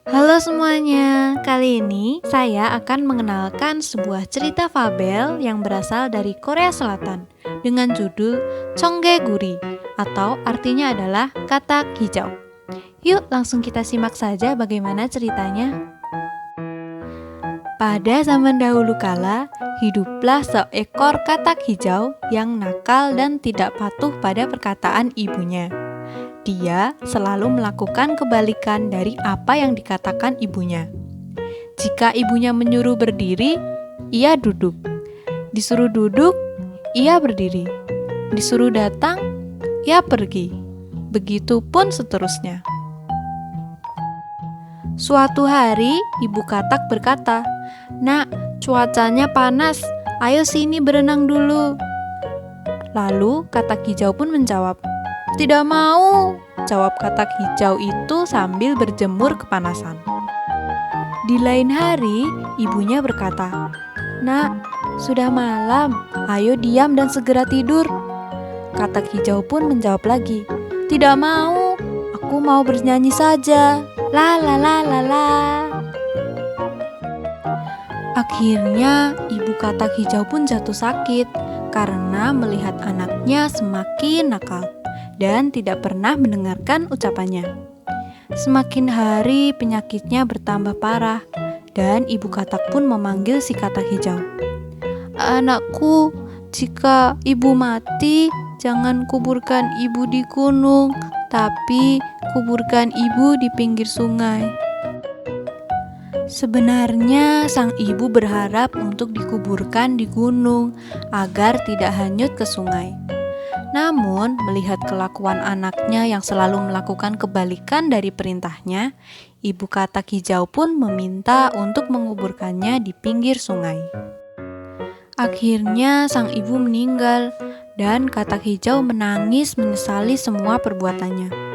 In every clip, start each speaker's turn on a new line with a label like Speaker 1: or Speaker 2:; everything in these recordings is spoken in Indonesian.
Speaker 1: Halo semuanya, kali ini saya akan mengenalkan sebuah cerita fabel yang berasal dari Korea Selatan dengan judul Chonggeguri atau artinya adalah katak hijau. Yuk langsung kita simak saja bagaimana ceritanya. Pada zaman dahulu kala, hiduplah seekor katak hijau yang nakal dan tidak patuh pada perkataan ibunya. Dia selalu melakukan kebalikan dari apa yang dikatakan ibunya. Jika ibunya menyuruh berdiri, ia duduk. Disuruh duduk, ia berdiri. Disuruh datang, ia pergi. Begitupun seterusnya. Suatu hari, ibu katak berkata, "Nak, cuacanya panas. Ayo sini berenang dulu." Lalu katak hijau pun menjawab, "Tidak mau," jawab katak hijau itu sambil berjemur kepanasan. Di lain hari, ibunya berkata, "Nak, sudah malam, ayo diam dan segera tidur." Katak hijau pun menjawab lagi, "Tidak mau, aku mau bernyanyi saja. La la la la la." Akhirnya, ibu katak hijau pun jatuh sakit karena melihat anaknya semakin nakal dan tidak pernah mendengarkan ucapannya. Semakin hari penyakitnya bertambah parah dan ibu katak pun memanggil si katak hijau. "Anakku, jika ibu mati, jangan kuburkan ibu di gunung, tapi kuburkan ibu di pinggir sungai." Sebenarnya sang ibu berharap untuk dikuburkan di gunung agar tidak hanyut ke sungai. Namun, melihat kelakuan anaknya yang selalu melakukan kebalikan dari perintahnya, ibu katak hijau pun meminta untuk menguburkannya di pinggir sungai. Akhirnya, sang ibu meninggal dan katak hijau menangis menyesali semua perbuatannya.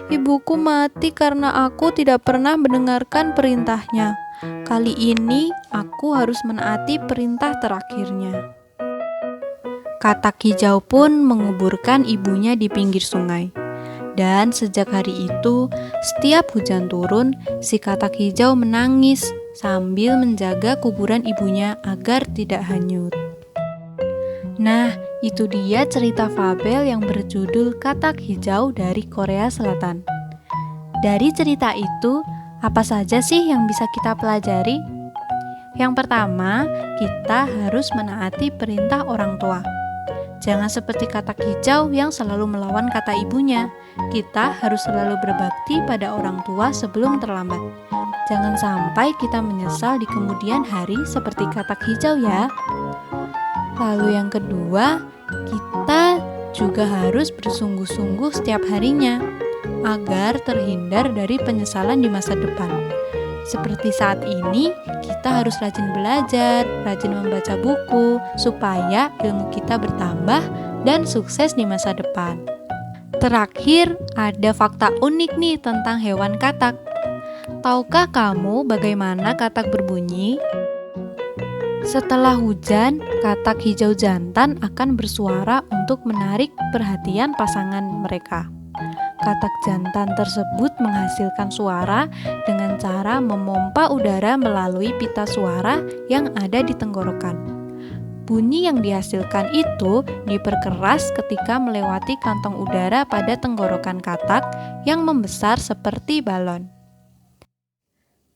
Speaker 1: Ibuku mati karena aku tidak pernah mendengarkan perintahnya. Kali ini aku harus menaati perintah terakhirnya." Katak hijau pun menguburkan ibunya di pinggir sungai. Dan sejak hari itu, setiap hujan turun, si katak hijau menangis sambil menjaga kuburan ibunya agar tidak hanyut. Nah, itu dia cerita fabel yang berjudul Katak Hijau dari Korea Selatan. Dari cerita itu, apa saja sih yang bisa kita pelajari? Yang pertama, kita harus menaati perintah orang tua. Jangan seperti katak hijau yang selalu melawan kata ibunya. Kita harus selalu berbakti pada orang tua sebelum terlambat. Jangan sampai kita menyesal di kemudian hari seperti katak hijau ya. Lalu yang kedua, kita juga harus bersungguh-sungguh setiap harinya agar terhindar dari penyesalan di masa depan. Seperti saat ini, kita harus rajin belajar, rajin membaca buku, supaya ilmu kita bertambah dan sukses di masa depan. Terakhir, ada fakta unik nih tentang hewan katak. Tahukah kamu bagaimana katak berbunyi? Setelah hujan, katak hijau jantan akan bersuara untuk menarik perhatian pasangan mereka. Katak jantan tersebut menghasilkan suara dengan cara memompa udara melalui pita suara yang ada di tenggorokan. Bunyi yang dihasilkan itu diperkeras ketika melewati kantong udara pada tenggorokan katak yang membesar seperti balon.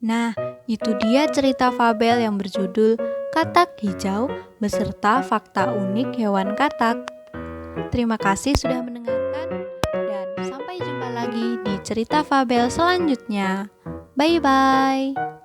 Speaker 1: Nah, itu dia cerita fabel yang berjudul Katak Hijau beserta fakta unik hewan katak. Terima kasih sudah mendengarkan dan sampai jumpa lagi di cerita fabel selanjutnya. Bye-bye.